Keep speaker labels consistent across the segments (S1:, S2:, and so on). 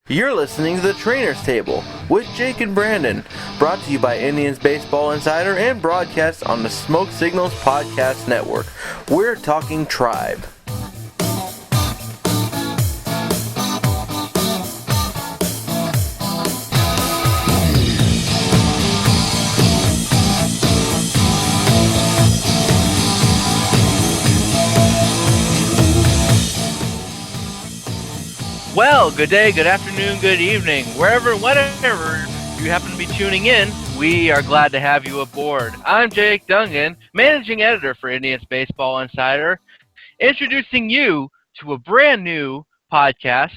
S1: You're listening to The Trainer's Table with Jake and Brandon, brought to you by Indians Baseball Insider and broadcast on the Smoke Signals Podcast Network. We're talking Tribe.
S2: Well, good day, good afternoon, good evening, wherever, whatever you happen to be tuning in, we are glad to have you aboard. I'm Jake Dungan, managing editor for Indians Baseball Insider, introducing you to a brand new podcast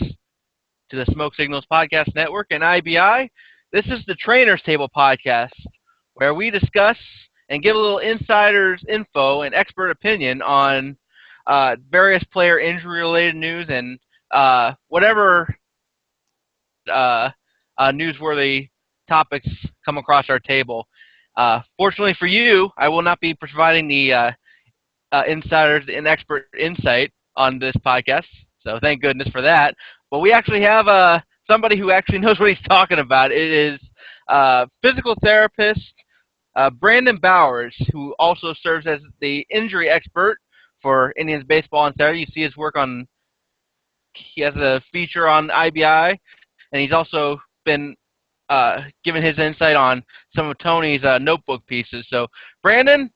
S2: to the Smoke Signals Podcast Network and IBI. This is the Trainer's Table podcast, where we discuss and give a little insider's info and expert opinion on various player injury-related news and whatever newsworthy topics come across our table. Fortunately for you, I will not be providing the insiders and expert insight on this podcast, so thank goodness for that. But we actually have somebody who actually knows what he's talking about. It is physical therapist Brandon Bowers, who also serves as the injury expert for Indians Baseball Insider. You see his work on He has a feature on IBI, and he's also been giving his insight on some of Tony's notebook pieces. So, Brandon,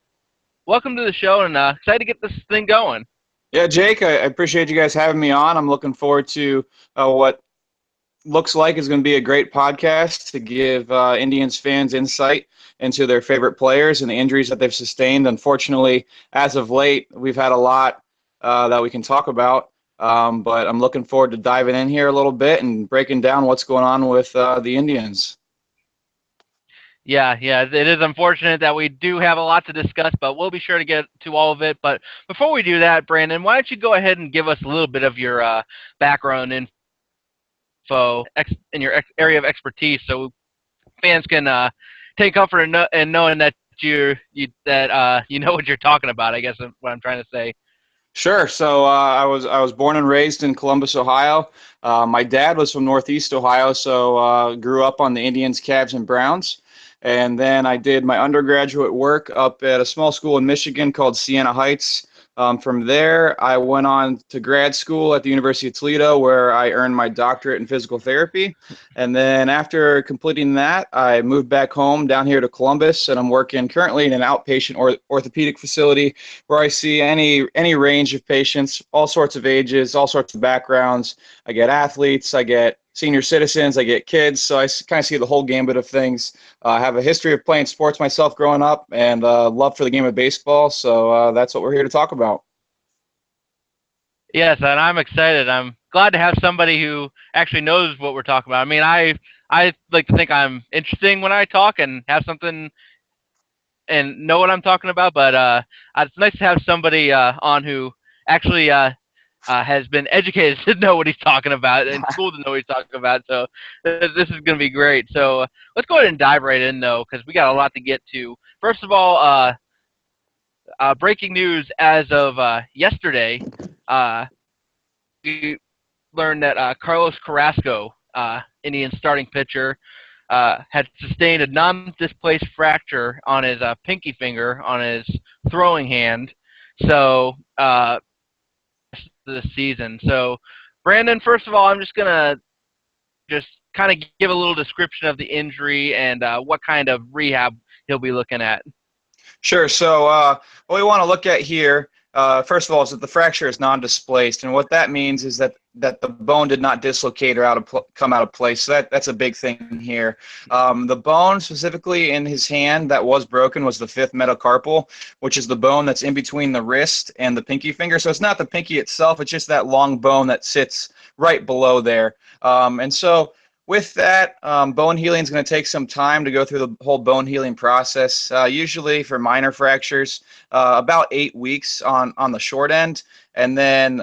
S2: welcome to the show, and excited to get this thing going.
S3: Yeah, Jake, I appreciate you guys having me on. I'm looking forward to what looks like is going to be a great podcast to give Indians fans insight into their favorite players and the injuries that they've sustained. Unfortunately, as of late, we've had a lot that we can talk about. But I'm looking forward to diving in here a little bit and breaking down what's going on with the Indians.
S2: Yeah, it is unfortunate that we do have a lot to discuss, but we'll be sure to get to all of it. But before we do that, Brandon, why don't you go ahead and give us a little bit of your background info in your area of expertise, so fans can take comfort in knowing that you know what you're talking about, I guess is what I'm trying to say.
S3: Sure. So I was born and raised in Columbus, Ohio. My dad was from Northeast Ohio, so grew up on the Indians, Cavs, and Browns. And then I did my undergraduate work up at a small school in Michigan called Siena Heights. From there, I went on to grad school at the University of Toledo, where I earned my doctorate in physical therapy. And then after completing that, I moved back home down here to Columbus, and I'm working currently in an outpatient orthopedic facility where I see any range of patients, all sorts of ages, all sorts of backgrounds. I get athletes, I get senior citizens, I get kids, so I kind of see the whole gambit of things. I have a history of playing sports myself growing up, and love for the game of baseball, so that's what we're here to talk about.
S2: Yes, and I'm excited. I'm glad to have somebody who actually knows what we're talking about. I mean, I like to think I'm interesting when I talk and have something and know what I'm talking about, but it's nice to have somebody on who actually has been educated to know what he's talking about and school to know what he's talking about. So this is going to be great. So let's go ahead and dive right in, though, because we got a lot to get to. First of all, breaking news as of yesterday, we learned that Carlos Carrasco, Indians starting pitcher, had sustained a non-displaced fracture on his pinky finger on his throwing hand. So the season. So, Brandon, first of all, I'm just gonna kind of give a little description of the injury and what kind of rehab he'll be looking at.
S3: Sure. So what we want to look at here, first of all, is that the fracture is non-displaced, and what that means is that the bone did not dislocate or come out of place. So that's a big thing here. The bone specifically in his hand that was broken was the fifth metacarpal, which is the bone that's in between the wrist and the pinky finger. So it's not the pinky itself; it's just that long bone that sits right below there. And so with that, bone healing is going to take some time to go through the whole bone healing process. Usually for minor fractures, about 8 weeks on the short end, and then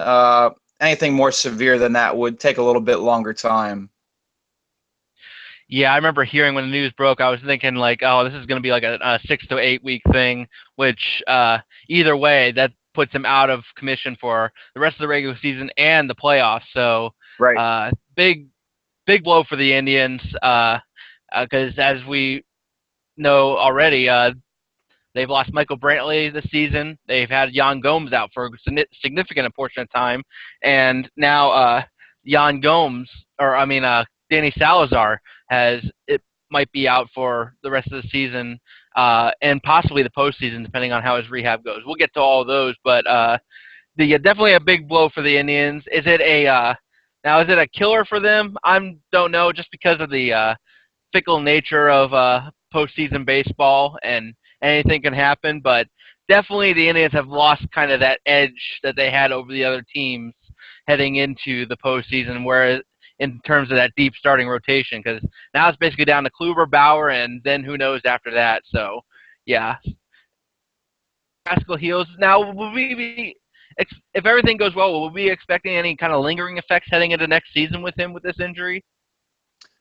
S3: anything more severe than that would take a little bit longer time.
S2: Yeah, I remember hearing when the news broke, I was thinking like, oh, this is going to be like a 6 to 8 week thing, which either way, that puts him out of commission for the rest of the regular season and the playoffs. So
S3: right.
S2: Big big blow for the Indians because as we know already, they've lost Michael Brantley this season. They've had Jan Gomes out for a significant portion of time, and now Danny Salazar might be out for the rest of the season and possibly the postseason, depending on how his rehab goes. We'll get to all of those, but definitely a big blow for the Indians. Is it a killer for them? I don't know, just because of the fickle nature of postseason baseball, and anything can happen. But definitely the Indians have lost kind of that edge that they had over the other teams heading into the postseason, whereas in terms of that deep starting rotation, because now it's basically down to Kluber, Bauer, and then who knows after that. So, yeah. Pascal heals. Now, if everything goes well, will we be expecting any kind of lingering effects heading into next season with him with this injury?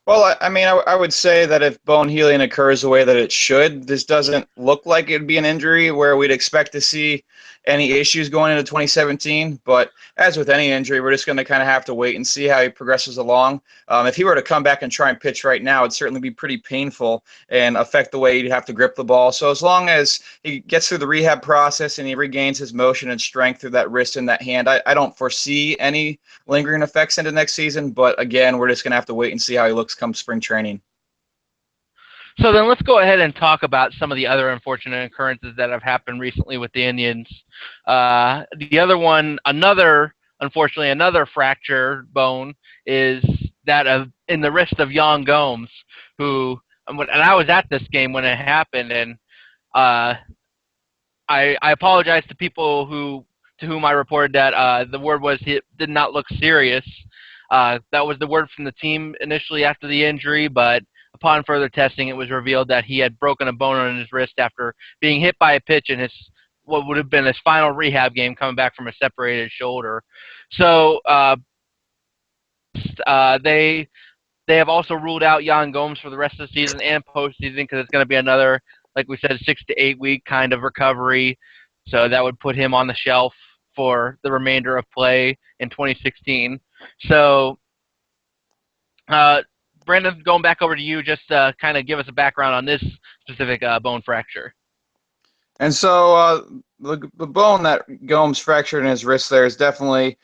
S3: Well, I mean, I would say that if bone healing occurs the way that it should, this doesn't look like it would be an injury where we'd expect to see any issues going into 2017. But as with any injury, we're just going to kind of have to wait and see how he progresses along. If he were to come back and try and pitch right now, it'd certainly be pretty painful and affect the way he'd have to grip the ball. So as long as he gets through the rehab process and he regains his motion and strength through that wrist and that hand, I don't foresee any lingering effects into next season. But again, we're just going to have to wait and see how he looks come spring training.
S2: So then let's go ahead and talk about some of the other unfortunate occurrences that have happened recently with the Indians. The other one, unfortunately, another fractured bone is that in the wrist of Jan Gomes, and I was at this game when it happened, and I apologize to people to whom I reported that the word was he did not look serious. That was the word from the team initially after the injury, but upon further testing, it was revealed that he had broken a bone on his wrist after being hit by a pitch in what would have been his final rehab game coming back from a separated shoulder. So they have also ruled out Jan Gomes for the rest of the season and postseason because it's going to be another, like we said, 6 to 8 week kind of recovery. So that would put him on the shelf for the remainder of play in 2016. So, Brandon, going back over to you, just kind of give us a background on this specific bone fracture.
S3: And so the bone that Gomes fractured in his wrist there is definitely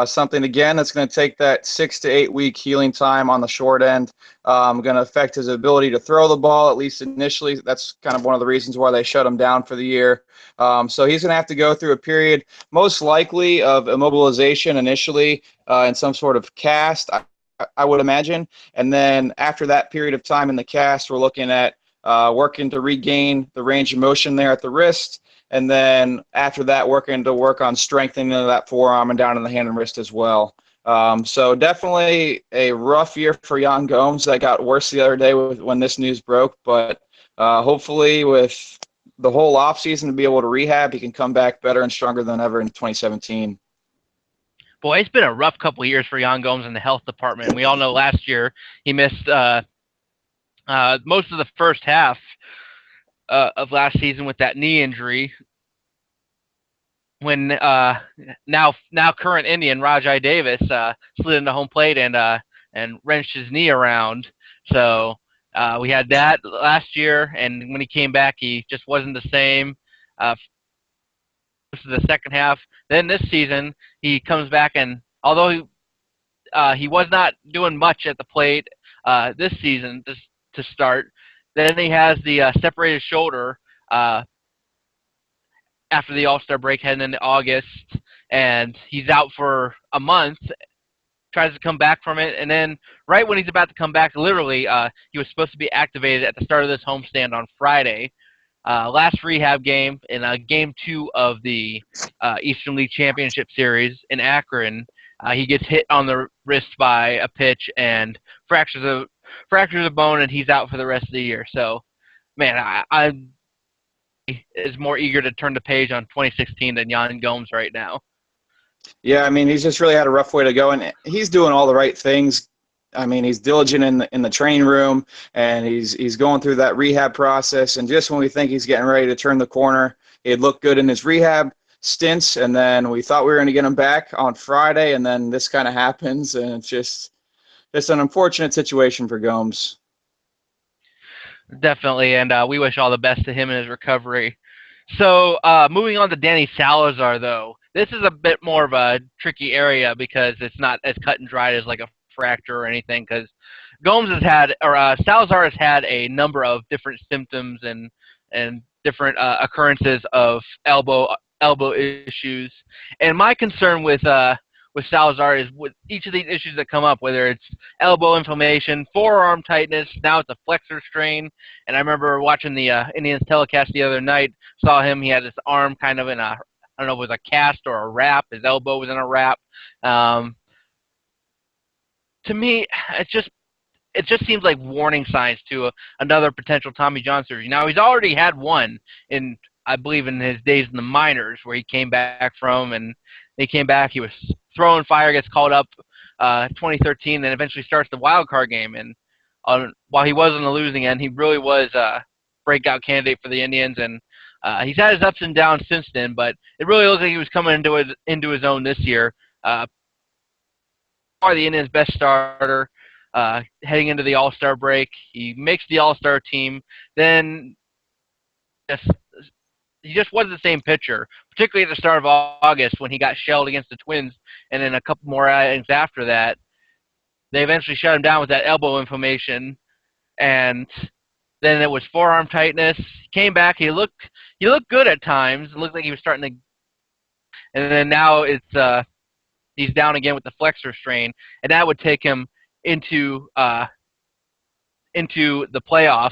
S3: something, again, that's going to take that 6 to 8 week healing time on the short end. Going to affect his ability to throw the ball, at least initially. That's kind of one of the reasons why they shut him down for the year. So he's going to have to go through a period, most likely, of immobilization initially in some sort of cast, I would imagine. And then after that period of time in the cast, we're looking at working to regain the range of motion there at the wrist, and then after that working to work on strengthening that forearm and down in the hand and wrist as well. So definitely a rough year for Jan Gomes. That got worse the other day when this news broke, but hopefully with the whole offseason to be able to rehab, he can come back better and stronger than ever in 2017.
S2: Boy, it's been a rough couple of years for Jan Gomes in the health department. We all know last year he missed most of the first half of last season with that knee injury. When now current Indian Rajai Davis slid into home plate and wrenched his knee around. So we had that last year, and when he came back, he just wasn't the same. This is the second half. Then this season, he comes back, and although he was not doing much at the plate this season to start, then he has the separated shoulder after the All-Star break heading into August, and he's out for a month, tries to come back from it, and then right when he's about to come back, literally, he was supposed to be activated at the start of this homestand on Friday. Last rehab game in Game 2 of the Eastern League Championship Series in Akron, he gets hit on the wrist by a pitch and fractures a bone, and he's out for the rest of the year. So, man, I is more eager to turn the page on 2016 than Jan Gomes right now.
S3: Yeah, I mean, he's just really had a rough way to go, and he's doing all the right things. I mean, he's diligent in the training room, and he's going through that rehab process. And just when we think he's getting ready to turn the corner, he had looked good in his rehab stints, and then we thought we were going to get him back on Friday, and then this kind of happens, and it's just it's an unfortunate situation for Gomes.
S2: Definitely, and we wish all the best to him in his recovery. So moving on to Danny Salazar, though, this is a bit more of a tricky area because it's not as cut and dried as like a fracture or anything. Because Salazar has had a number of different symptoms and different occurrences of elbow issues. And my concern with Salazar is with each of these issues that come up, whether it's elbow inflammation, forearm tightness, now it's a flexor strain. And I remember watching the Indians telecast the other night, saw him, he had his arm kind of in a, I don't know if it was a cast or a wrap, his elbow was in a wrap. To me, it just seems like warning signs to another potential Tommy John surgery. Now, he's already had one in, I believe, in his days in the minors, where he came back from, and he came back, he was throwing fire, gets called up 2013, then eventually starts the wild card game. And while he was on the losing end, he really was a breakout candidate for the Indians. And he's had his ups and downs since then, but it really looks like he was coming into his own this year. The Indians' best starter heading into the All-Star break. He makes the All-Star team. Then he just wasn't the same pitcher, particularly at the start of August when he got shelled against the Twins, and then a couple more innings after that. They eventually shut him down with that elbow inflammation, and then it was forearm tightness. He came back. He looked good at times. It looked like he was starting to, and then now it's he's down again with the flexor strain, and that would take him into the playoffs.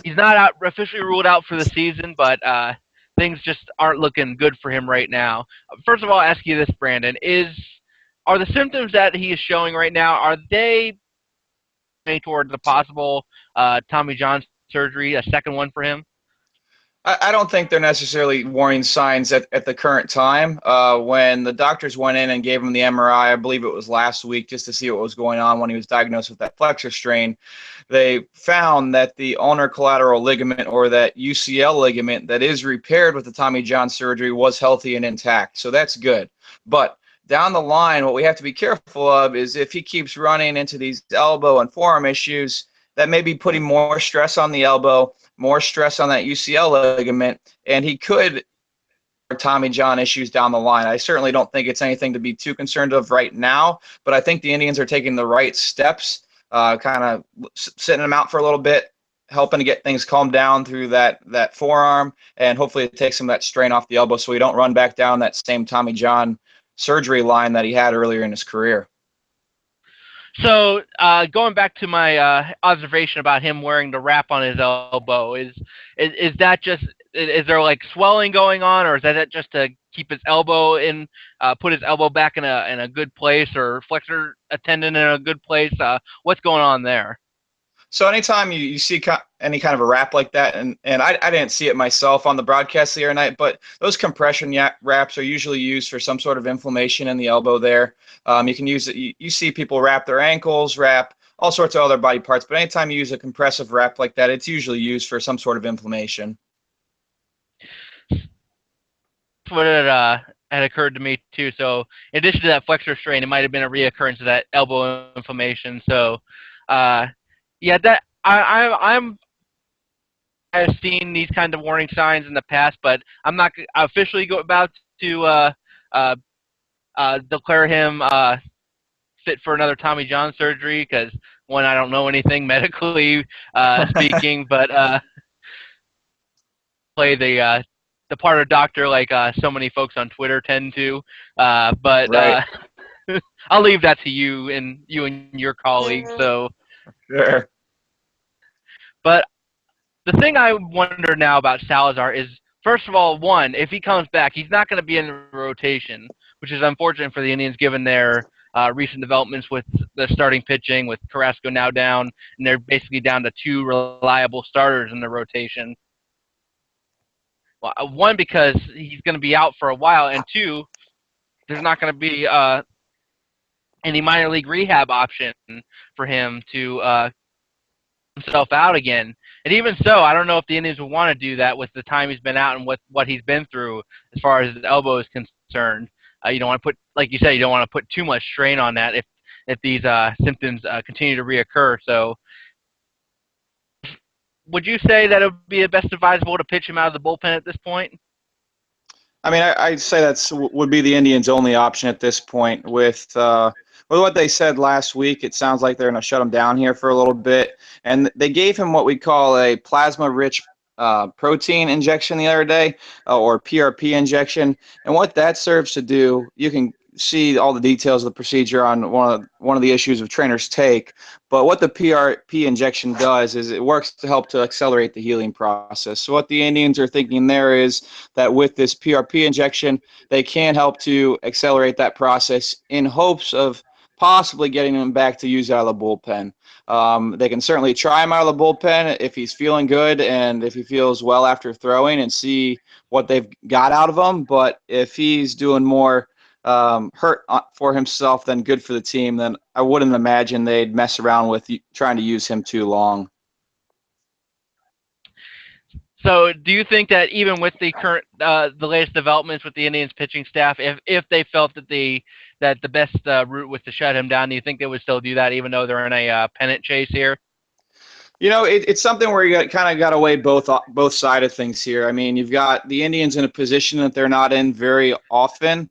S2: He's not officially ruled out for the season, but things just aren't looking good for him right now. First of all, I'll ask you this, Brandon: are the symptoms that he is showing right now, are they toward the possible Tommy John surgery, a second one for him?
S3: I don't think they're necessarily warning signs at the current time. When the doctors went in and gave him the MRI, I believe it was last week, just to see what was going on when he was diagnosed with that flexor strain, they found that the ulnar collateral ligament, or that UCL ligament that is repaired with the Tommy John surgery, was healthy and intact. So that's good. But down the line, what we have to be careful of is if he keeps running into these elbow and forearm issues, that may be putting more stress on the elbow, more stress on that UCL ligament, and he could Tommy John issues down the line. I certainly don't think it's anything to be too concerned of right now, but I think the Indians are taking the right steps, kind of sitting him out for a little bit, helping to get things calmed down through that forearm, and hopefully it takes him that strain off the elbow so he don't run back down that same Tommy John surgery line that he had earlier in his career.
S2: So going back to my observation about him wearing the wrap on his elbow, is that just, is there like swelling going on, or is that just to keep his elbow in, put his elbow back in a good place, or flexor tendon in a good place? What's going on there?
S3: So anytime you see any kind of a wrap like that, and I didn't see it myself on the broadcast the other night, but those compression wraps are usually used for some sort of inflammation in the elbow there. You can use it. You see people wrap their ankles, wrap all sorts of other body parts, but anytime you use a compressive wrap like that, it's usually used for some sort of inflammation.
S2: That's what had occurred to me too. So in addition to that flexor strain, it might have been a reoccurrence of that elbow inflammation. So yeah, that I've seen these kind of warning signs in the past, but I'm not officially about to declare him fit for another Tommy John surgery, because one, I don't know anything medically speaking, but play the part of doctor like so many folks on Twitter tend to. But
S3: right.
S2: I'll leave that to you and your colleagues. So.
S3: Sure.
S2: But the thing I wonder now about Salazar is, first of all, one, if he comes back, he's not going to be in the rotation, which is unfortunate for the Indians given their recent developments with the starting pitching, with Carrasco now down, and they're basically down to two reliable starters in the rotation. Well, one, because he's going to be out for a while, and two, there's not going to be any minor league rehab option for him to himself out again. And even so, I don't know if the Indians would want to do that with the time he's been out and what he's been through as far as his elbow is concerned. You don't want to put, like you said, you don't want to put too much strain on that. If if these symptoms continue to reoccur. So would you say that it would be best advisable to pitch him out of the bullpen at this point?
S3: I mean, I'd say that's would be the Indians' only option at this point. With what they said last week, it sounds like they're going to shut him down here for a little bit. And they gave him what we call a plasma-rich protein injection the other day, or PRP injection. And what that serves to do, you can see all the details of the procedure on one of the issues of trainers take. But what the PRP injection does is it works to help to accelerate the healing process. So what the Indians are thinking there is that with this PRP injection, they can help to accelerate that process in hopes of possibly getting him back to use out of the bullpen. They can certainly try him out of the bullpen if he's feeling good and if he feels well after throwing and see what they've got out of him. But if he's doing more hurt for himself than good for the team, then I wouldn't imagine they'd mess around with trying to use him too long.
S2: So do you think that even with the current, the latest developments with the Indians pitching staff, if they felt that the best route was to shut him down, do you think they would still do that even though they're in a pennant chase here?
S3: You know, it's something where you kind of got to weigh both side of things here. I mean, you've got the Indians in a position that they're not in very often,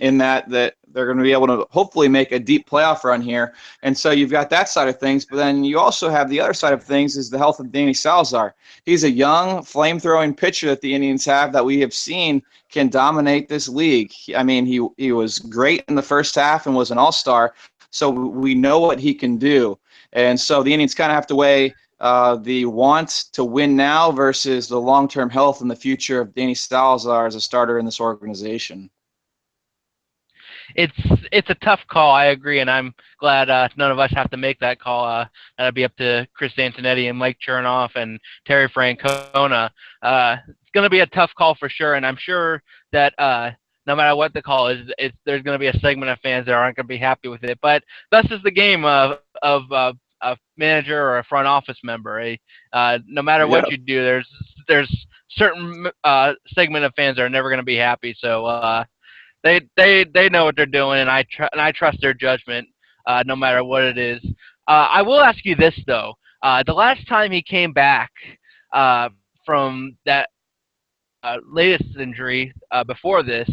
S3: in that they're going to be able to hopefully make a deep playoff run here. And so you've got that side of things, but then you also have the other side of things is the health of Danny Salazar. He's a young, flame-throwing pitcher that the Indians have that we have seen can dominate this league. I mean, he was great in the first half and was an all-star, so we know what he can do. And so the Indians kind of have to weigh the want to win now versus the long-term health and the future of Danny Salazar as a starter in this organization.
S2: It's a tough call. I agree, and I'm glad none of us have to make that call. That'll be up to Chris Antonetti and Mike Chernoff and Terry Francona. It's going to be a tough call for sure, and I'm sure that no matter what the call is, there's going to be a segment of fans that aren't going to be happy with it. But thus is the game of a manager or a front office member. No matter what you do, there's certain segment of fans that are never going to be happy. So they know what they're doing, and I trust their judgment no matter what it is. I will ask you this though: the last time he came back from that latest injury before this,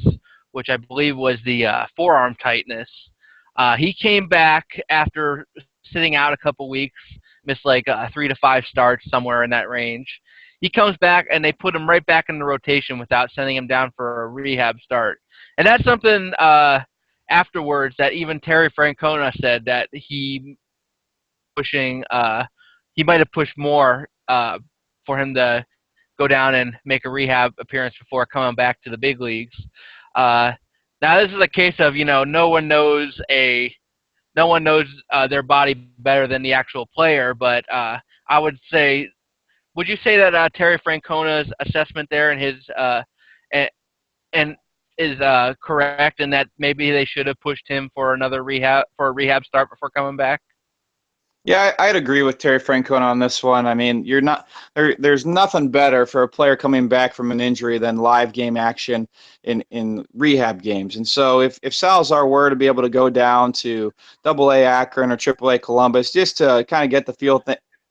S2: which I believe was the forearm tightness, he came back after sitting out a couple weeks, missed like 3 to 5 starts, somewhere in that range. He comes back, and they put him right back in the rotation without sending him down for a rehab start. And that's something afterwards that even Terry Francona said that he might have pushed more for him to go down and make a rehab appearance before coming back to the big leagues. Now this is a case of, no one knows their body better than the actual player, but I would say, would you say that Terry Francona's assessment there and his and is correct, in that maybe they should have pushed him for a rehab start before coming back?
S3: Yeah, I'd agree with Terry Francona on this one. I mean, there's nothing better for a player coming back from an injury than live game action in rehab games. And so if Salazar were to be able to go down to AA Akron or AAA Columbus just to kind of get the feel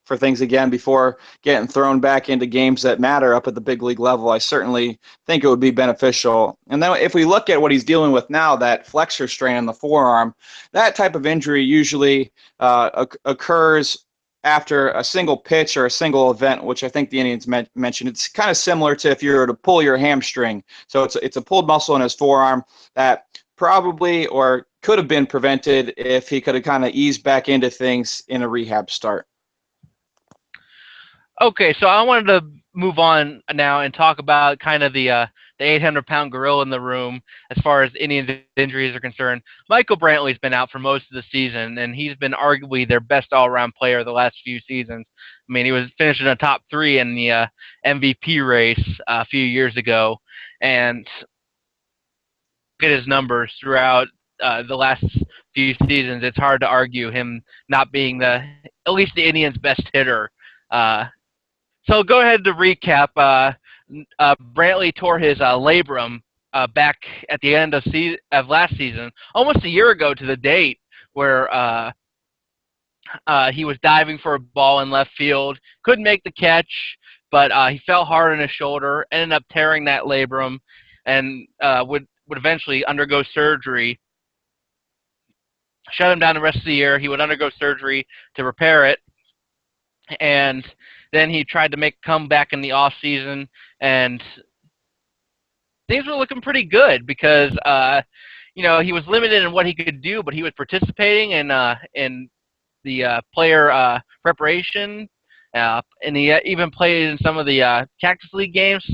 S3: for things again before getting thrown back into games that matter up at the big league level, I certainly think it would be beneficial. And then if we look at what he's dealing with now, that flexor strain in the forearm, that type of injury usually occurs after a single pitch or a single event, which I think the Indians mentioned. It's kind of similar to if you were to pull your hamstring. So it's a pulled muscle in his forearm that probably or could have been prevented if he could have kind of eased back into things in a rehab start.
S2: Okay, so I wanted to move on now and talk about kind of the 800-pound gorilla in the room as far as Indians injuries are concerned. Michael Brantley's been out for most of the season, and he's been arguably their best all-around player the last few seasons. I mean, he was finishing in the top 3 in the MVP race a few years ago, and look at his numbers throughout the last few seasons. It's hard to argue him not being at least the Indians' best hitter. So go ahead to recap. Brantley tore his labrum back at the end of last season, almost a year ago to the date, where he was diving for a ball in left field, couldn't make the catch, but he fell hard on his shoulder, ended up tearing that labrum, and would eventually undergo surgery. Shut him down the rest of the year. He would undergo surgery to repair it, and then he tried to make a comeback in the off season, and things were looking pretty good because he was limited in what he could do, but he was participating in the player preparation, and he even played in some of the Cactus League games.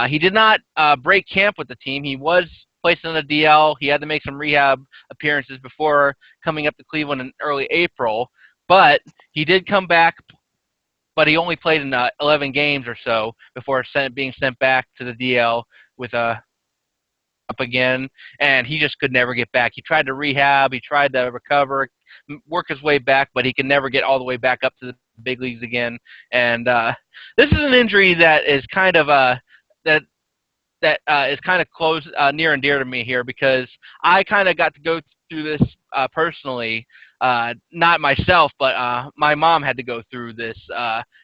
S2: He did not break camp with the team. He was placed on the DL. He had to make some rehab appearances before coming up to Cleveland in early April, but he did come back, but he only played in 11 games or so before being sent back to the DL with up again, and he just could never get back. He tried to rehab, he tried to recover, work his way back, but he could never get all the way back up to the big leagues again. And this is an injury that is kind of is kind of close, near and dear to me here, because I kind of got to go through this personally. Not myself, but my mom had to go through this.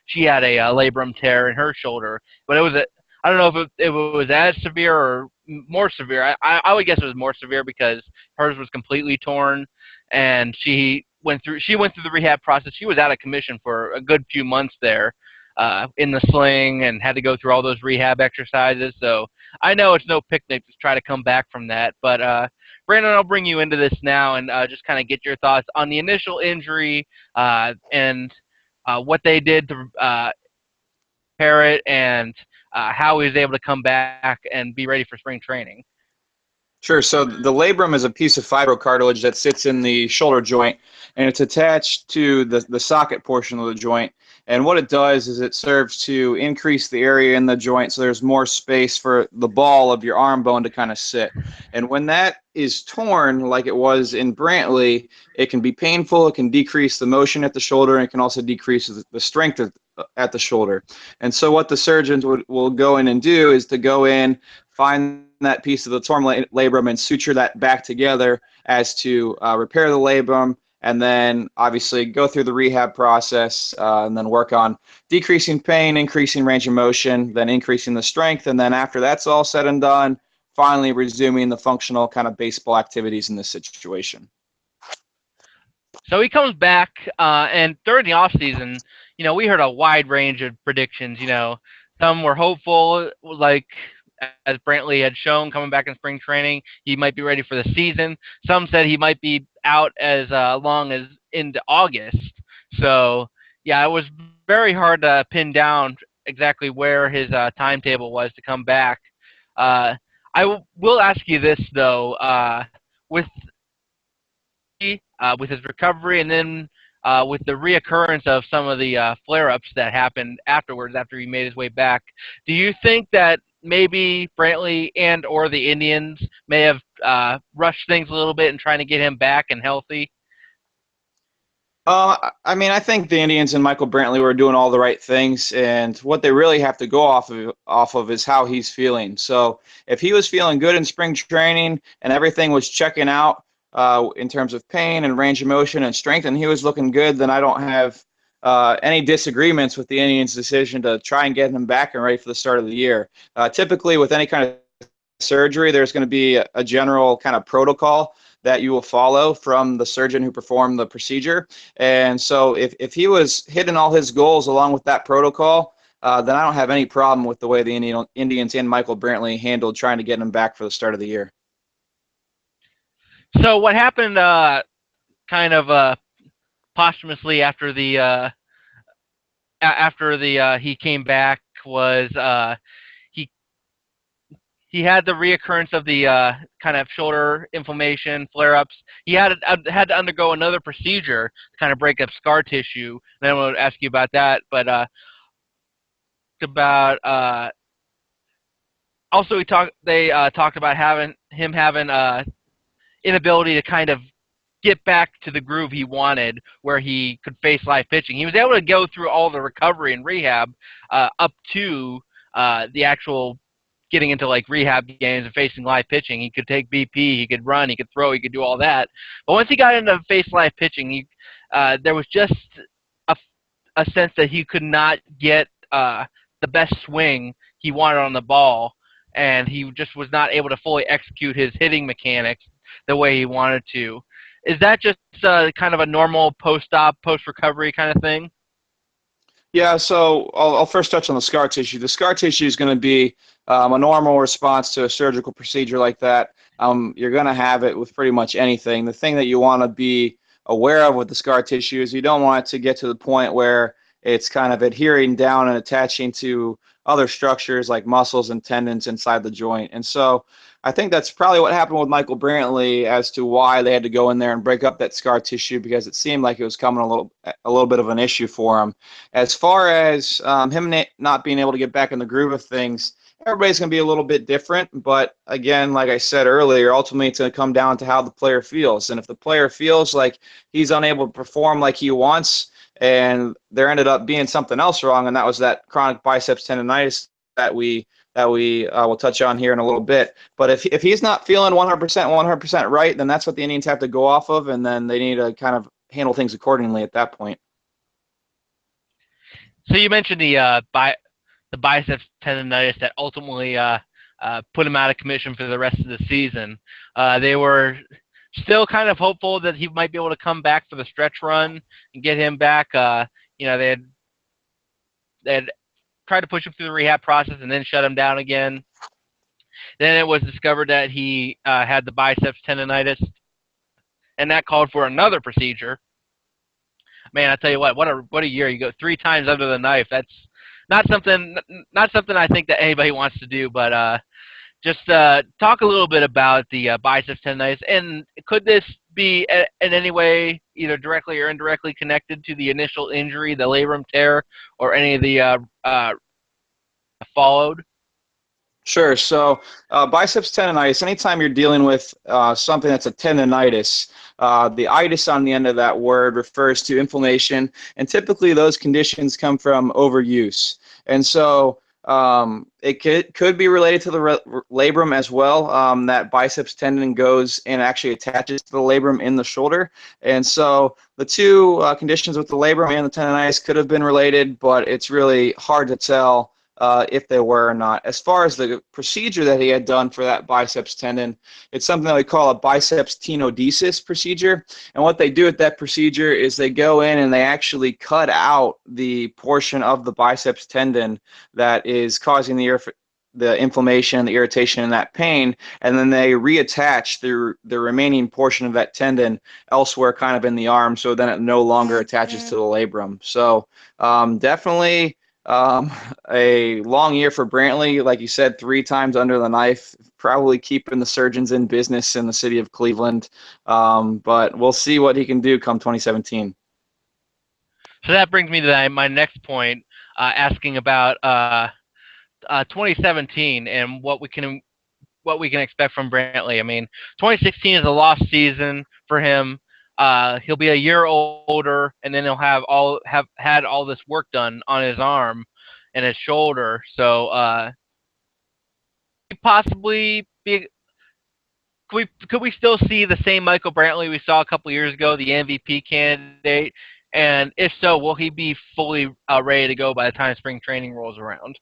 S2: She had a labrum tear in her shoulder, but I don't know if it was as severe or more severe. I would guess it was more severe because hers was completely torn, and she went through the rehab process. She was out of commission for a good few months there, in the sling, and had to go through all those rehab exercises. So I know it's no picnic to try to come back from that. But Brandon, I'll bring you into this now and just kind of get your thoughts on the initial injury and what they did to repair it, and how he was able to come back and be ready for spring training.
S3: Sure. So the labrum is a piece of fibrocartilage that sits in the shoulder joint, and it's attached to the socket portion of the joint. And what it does is it serves to increase the area in the joint so there's more space for the ball of your arm bone to kind of sit. And when that is torn, like it was in Brantley, it can be painful. It can decrease the motion at the shoulder, and it can also decrease the strength at the shoulder. And so what the surgeons will go in and do is to go in, find that piece of the torn labrum and suture that back together as to repair the labrum, and then obviously go through the rehab process and then work on decreasing pain, increasing range of motion, then increasing the strength, and then after that's all said and done, finally resuming the functional kind of baseball activities in this situation.
S2: So he comes back, and during the offseason, we heard a wide range of predictions. Some were hopeful, like as Brantley had shown coming back in spring training, he might be ready for the season. Some said he might be out as long as into August. So, yeah, it was very hard to pin down exactly where his timetable was to come back. I will ask you this, though, with his recovery and then with the reoccurrence of some of the flare-ups that happened afterwards after he made his way back, do you think that maybe Brantley and or the Indians may have rushed things a little bit in trying to get him back and healthy?
S3: I think the Indians and Michael Brantley were doing all the right things, and what they really have to go off of is how he's feeling. So if he was feeling good in spring training and everything was checking out in terms of pain and range of motion and strength, and he was looking good, then I don't have any disagreements with the Indians' decision to try and get him back and ready for the start of the year. Typically, with any kind of surgery, there's going to be a general kind of protocol that you will follow from the surgeon who performed the procedure. And so if he was hitting all his goals along with that protocol, then I don't have any problem with the way the Indians and Michael Brantley handled trying to get him back for the start of the year.
S2: So what happened kind of posthumously after he came back was he had the reoccurrence of the kind of shoulder inflammation, flare-ups. He had to undergo another procedure to kind of break up scar tissue. And I want to ask you about that, but also they talked about having inability to kind of get back to the groove he wanted where he could face live pitching. He was able to go through all the recovery and rehab up to the actual getting into like rehab games and facing live pitching. He could take BP, he could run, he could throw, he could do all that. But once he got into face live pitching, there was just a sense that he could not get the best swing he wanted on the ball, and he just was not able to fully execute his hitting mechanics the way he wanted to. Is that just kind of a normal post-op, post-recovery kind of thing?
S3: Yeah, so I'll first touch on the scar tissue. The scar tissue is going to be a normal response to a surgical procedure like that. You're going to have it with pretty much anything. The thing that you want to be aware of with the scar tissue is you don't want it to get to the point where it's kind of adhering down and attaching to other structures like muscles and tendons inside the joint. And so I think that's probably what happened with Michael Brantley as to why they had to go in there and break up that scar tissue, because it seemed like it was coming a little bit of an issue for him. As far as him not being able to get back in the groove of things, everybody's going to be a little bit different. But again, like I said earlier, ultimately it's going to come down to how the player feels. And if the player feels like he's unable to perform like he wants, and there ended up being something else wrong, and that was that chronic biceps tendonitis that we will touch on here in a little bit. But if he's not feeling 100% right, then that's what the Indians have to go off of, and then they need to kind of handle things accordingly at that point.
S2: So you mentioned the biceps tendonitis that ultimately put him out of commission for the rest of the season. They were still kind of hopeful that he might be able to come back for the stretch run and get him back. They had tried to push him through the rehab process and then shut him down again. Then it was discovered that he had the biceps tendonitis, and that called for another procedure. Man, I tell you what a year. You go 3 times under the knife. That's not something I think that anybody wants to do, but just talk a little bit about the biceps tendonitis, and could this be in any way either directly or indirectly connected to the initial injury, the labrum tear, or any of the followed?
S3: Sure. So biceps tendonitis, anytime you're dealing with something that's a tendonitis, the itis on the end of that word refers to inflammation, and typically those conditions come from overuse. And so it could be related to the labrum as well. That biceps tendon goes and actually attaches to the labrum in the shoulder. And so the two conditions with the labrum and the tendonitis could have been related, but it's really hard to tell if they were or not. As far as the procedure that he had done for that biceps tendon, it's something that we call a biceps tenodesis procedure. And what they do at that procedure is they go in and they actually cut out the portion of the biceps tendon that is causing the inflammation, the irritation, and that pain, and then they reattach the remaining portion of that tendon elsewhere kind of in the arm, so then it no longer attaches to the labrum. So definitely a long year for Brantley. Like you said, 3 times under the knife, probably keeping the surgeons in business in the city of Cleveland. But we'll see what he can do come 2017.
S2: So that brings me to my next point, asking about 2017 and what we can expect from Brantley. I mean, 2016 is a lost season for him. He'll be a year older, and then he'll have had all this work done on his arm and his shoulder. So possibly could we still see the same Michael Brantley we saw a couple years ago, the MVP candidate? And if so, will he be fully ready to go by the time spring training rolls around?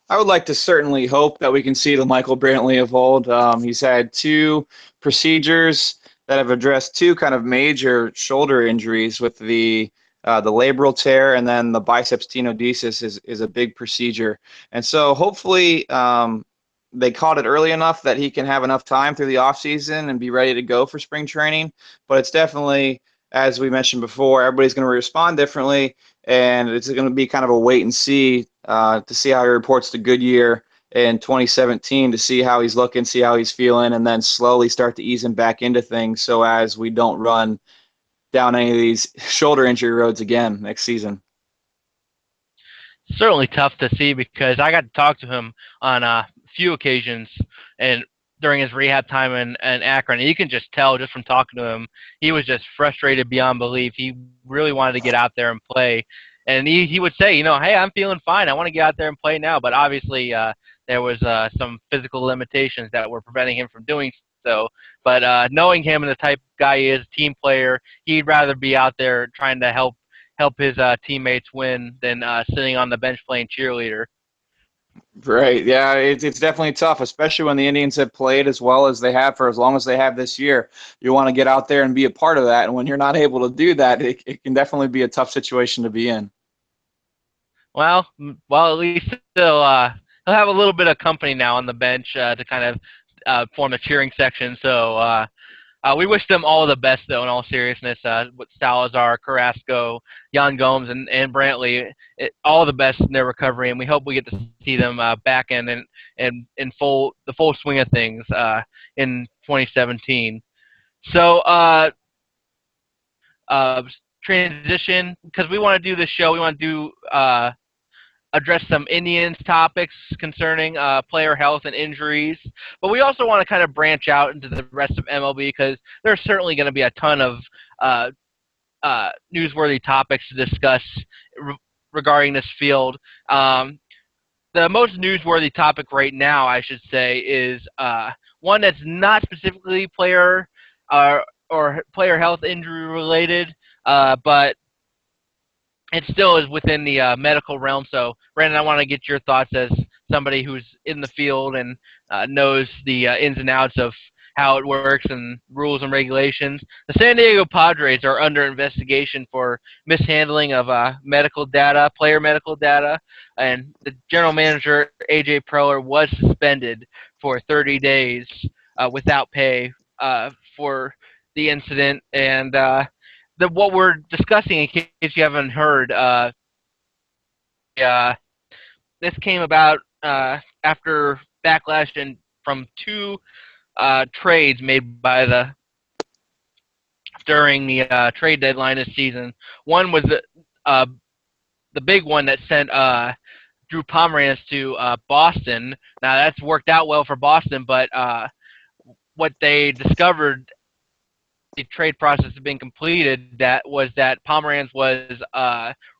S3: I would like to certainly hope that we can see the Michael Brantley of old. He's had 2 procedures that have addressed 2 kind of major shoulder injuries, with the labral tear, and then the biceps tenodesis is a big procedure. And so hopefully they caught it early enough that he can have enough time through the offseason and be ready to go for spring training. But it's definitely, as we mentioned before, everybody's going to respond differently, and it's going to be kind of a wait and see to see how he reports to Goodyear in 2017, to see how he's looking, see how he's feeling, and then slowly start to ease him back into things, so as we don't run down any of these shoulder injury roads again next season.
S2: Certainly tough to see, because I got to talk to him on a few occasions and during his rehab time in Akron. And you can just tell just from talking to him, he was just frustrated beyond belief. He really wanted to get out there and play. And he would say, hey, I'm feeling fine. I want to get out there and play now. But obviously there was some physical limitations that were preventing him from doing so. But knowing him and the type of guy he is, team player, he'd rather be out there trying to help his teammates win than sitting on the bench playing cheerleader.
S3: Right. Yeah, it's definitely tough, especially when the Indians have played as well as they have for as long as they have this year. You want to get out there and be a part of that, and when you're not able to do that, it can definitely be a tough situation to be in.
S2: Well, at least he'll have a little bit of company now on the bench to kind of form a cheering section. So we wish them all the best, though, in all seriousness, with Salazar, Carrasco, Jan Gomes, and Brantley, all the best in their recovery, and we hope we get to see them back in the full swing of things in 2017. So transition, because we want to do this show, we want to do address some Indians topics concerning player health and injuries, but we also want to kind of branch out into the rest of MLB because there's certainly going to be a ton of newsworthy topics to discuss regarding this field. The most newsworthy topic right now, I should say, is one that's not specifically player or player health injury related, but it still is within the medical realm. So, Brandon, I want to get your thoughts as somebody who's in the field and knows the ins and outs of how it works and rules and regulations. The San Diego Padres are under investigation for mishandling of player medical data, and the general manager, A.J. Preller, was suspended for 30 days without pay for the incident. And what we're discussing, in case you haven't heard, this came about after backlash from two trades made by during the trade deadline this season. One was the big one that sent Drew Pomeranz to Boston. Now that's worked out well for Boston, but what they discovered, the trade process had been completed, that Pomeranz was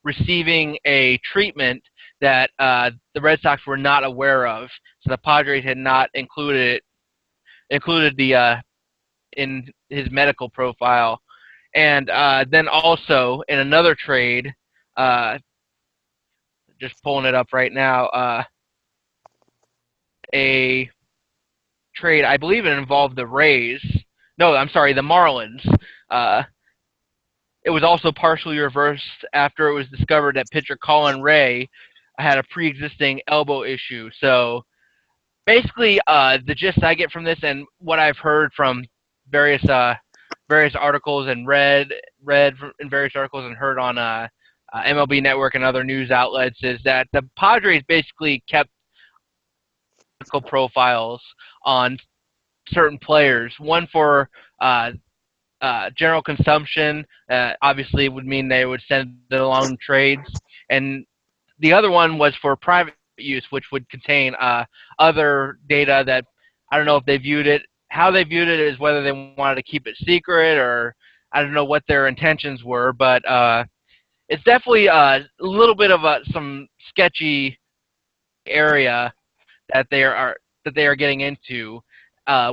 S2: receiving a treatment that the Red Sox were not aware of. So the Padres had not included the in his medical profile. And then also in another trade, just pulling it up right now, a trade, I believe it involved the Rays. No, I'm sorry, the Marlins. It was also partially reversed after it was discovered that pitcher Colin Ray had a pre-existing elbow issue. So basically, the gist I get from this and what I've heard from various articles and read in various articles and heard on MLB Network and other news outlets is that the Padres basically kept medical profiles on certain players. One for general consumption, obviously would mean they would send it along trades, and the other one was for private use, which would contain other data that I don't know if they viewed it. How they viewed it is whether they wanted to keep it secret, or I don't know what their intentions were, but it's definitely a little bit of some sketchy area that they are getting into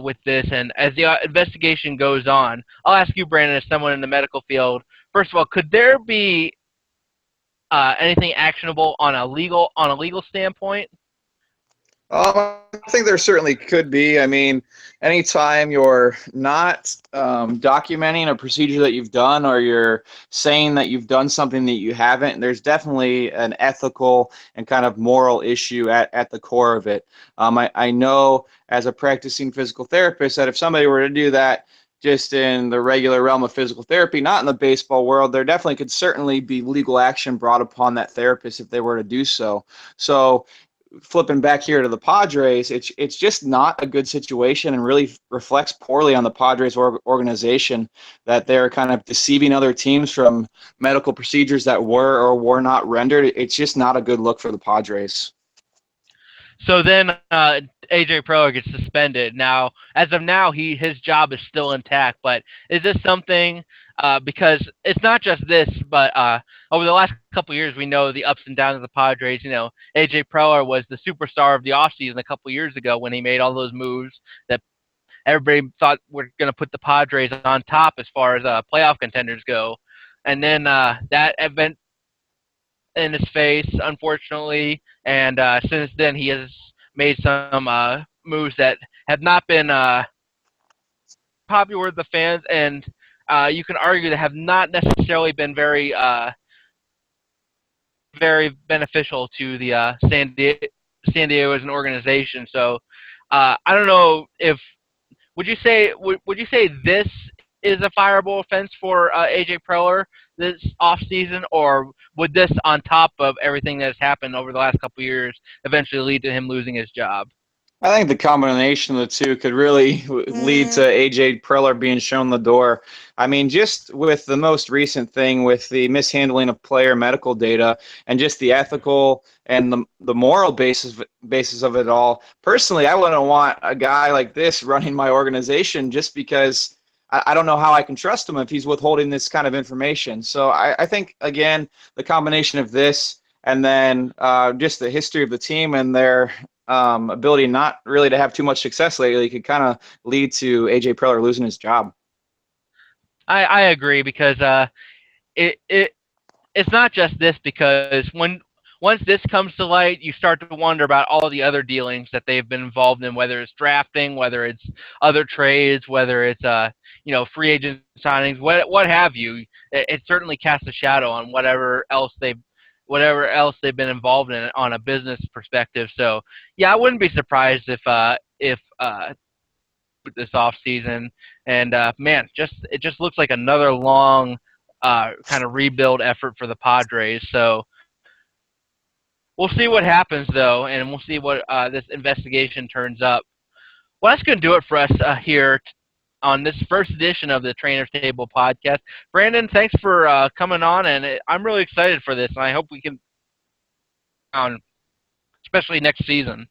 S2: with this. And as the investigation goes on, I'll ask you, Brandon, as someone in the medical field, first of all, could there be anything actionable on a legal standpoint?
S3: I think there certainly could be. I mean, anytime you're not documenting a procedure that you've done, or you're saying that you've done something that you haven't, there's definitely an ethical and kind of moral issue at the core of it. I know as a practicing physical therapist that if somebody were to do that just in the regular realm of physical therapy, not in the baseball world, there definitely could certainly be legal action brought upon that therapist if they were to do so. So flipping back here to the Padres, it's just not a good situation and really reflects poorly on the Padres organization that they're kind of deceiving other teams from medical procedures that were or were not rendered. It's just not a good look for the Padres.
S2: So then A.J. Preller gets suspended. Now, as of now, his job is still intact, but is this something because it's not just this, but over the last couple of years, we know the ups and downs of the Padres. AJ Preller was the superstar of the offseason a couple of years ago when he made all those moves that everybody thought were going to put the Padres on top as far as playoff contenders go. And then that event in his face, unfortunately, and since then he has made some moves that have not been popular with the fans, and you can argue that have not necessarily been very beneficial to the San Diego as an organization. So I don't know if would you say this is a fireable offense for AJ Preller this offseason, or would this, on top of everything that has happened over the last couple of years, eventually lead to him losing his job?
S3: I think the combination of the two could really lead to AJ Preller being shown the door. I mean, just with the most recent thing with the mishandling of player medical data and just the ethical and the moral basis of it all. Personally, I wouldn't want a guy like this running my organization just because I don't know how I can trust him if he's withholding this kind of information. So I think, again, the combination of this and then just the history of the team and their ability not really to have too much success lately could kind of lead to AJ Preller losing his job.
S2: I agree, because it's not just this, because once this comes to light, you start to wonder about all the other dealings that they've been involved in, whether it's drafting, whether it's other trades, whether it's free agent signings, what have you. It certainly casts a shadow on whatever else they've been involved in on a business perspective. So yeah, I wouldn't be surprised if this off season, and it just looks like another long kind of rebuild effort for the Padres. So we'll see what happens, though, and we'll see what this investigation turns up. Well, that's going to do it for us here on this first edition of the Trainer's Table podcast. Brandon, thanks for coming on, and I'm really excited for this, and I hope we can, especially next season.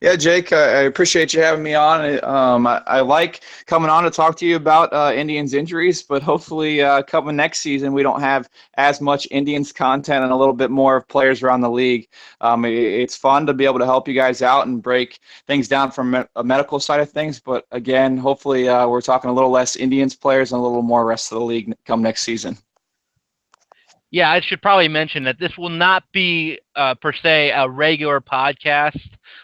S3: Yeah, Jake, I appreciate you having me on. I like coming on to talk to you about Indians injuries, but hopefully coming next season we don't have as much Indians content and a little bit more of players around the league. It's fun to be able to help you guys out and break things down from a medical side of things, but again, hopefully we're talking a little less Indians players and a little more rest of the league come next season.
S2: Yeah, I should probably mention that this will not be, per se, a regular podcast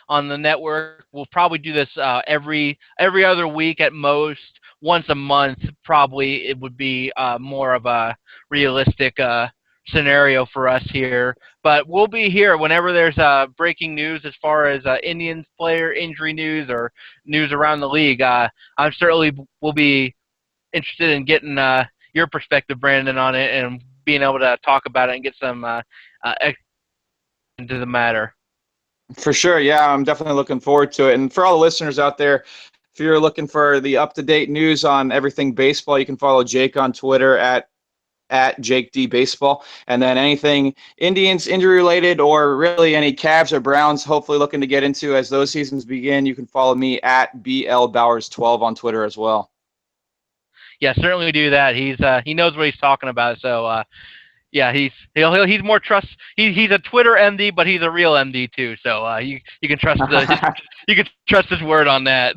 S2: on the network. We'll probably do this every other week at most, once a month. Probably it would be more of a realistic scenario for us here. But we'll be here whenever there's breaking news as far as Indians player injury news or news around the league. I certainly will be interested in getting your perspective, Brandon, on it, and being able to talk about it and get some into the matter.
S3: For sure, yeah, I'm definitely looking forward to it. And for all the listeners out there, if you're looking for the up-to-date news on everything baseball, you can follow Jake on Twitter at Jake D Baseball. And then anything Indians injury related, or really any Cavs or Browns hopefully looking to get into as those seasons begin, you can follow me at BL Bowers 12 on Twitter as well.
S2: Yeah, certainly do that. He knows what he's talking about. So yeah, he's more trust. He's a Twitter MD, but he's a real MD too. So you can trust you can trust his word on that.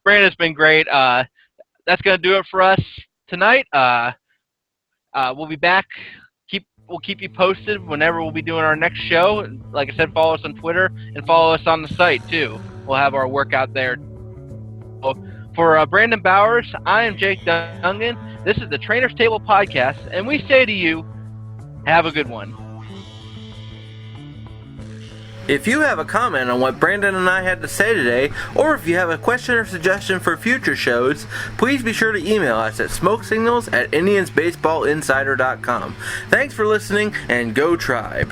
S2: Brandon's been great. That's gonna do it for us tonight. We'll be back. We'll keep you posted whenever we'll be doing our next show. Like I said, follow us on Twitter and follow us on the site too. We'll have our work out there. For Brandon Bowers, I am Jake Dungan. This is the Trainer's Table podcast, and we say to you, have a good one.
S1: If you have a comment on what Brandon and I had to say today, or if you have a question or suggestion for future shows, please be sure to email us at smokesignals@indiansbaseballinsider.com. Thanks for listening, and go Tribe!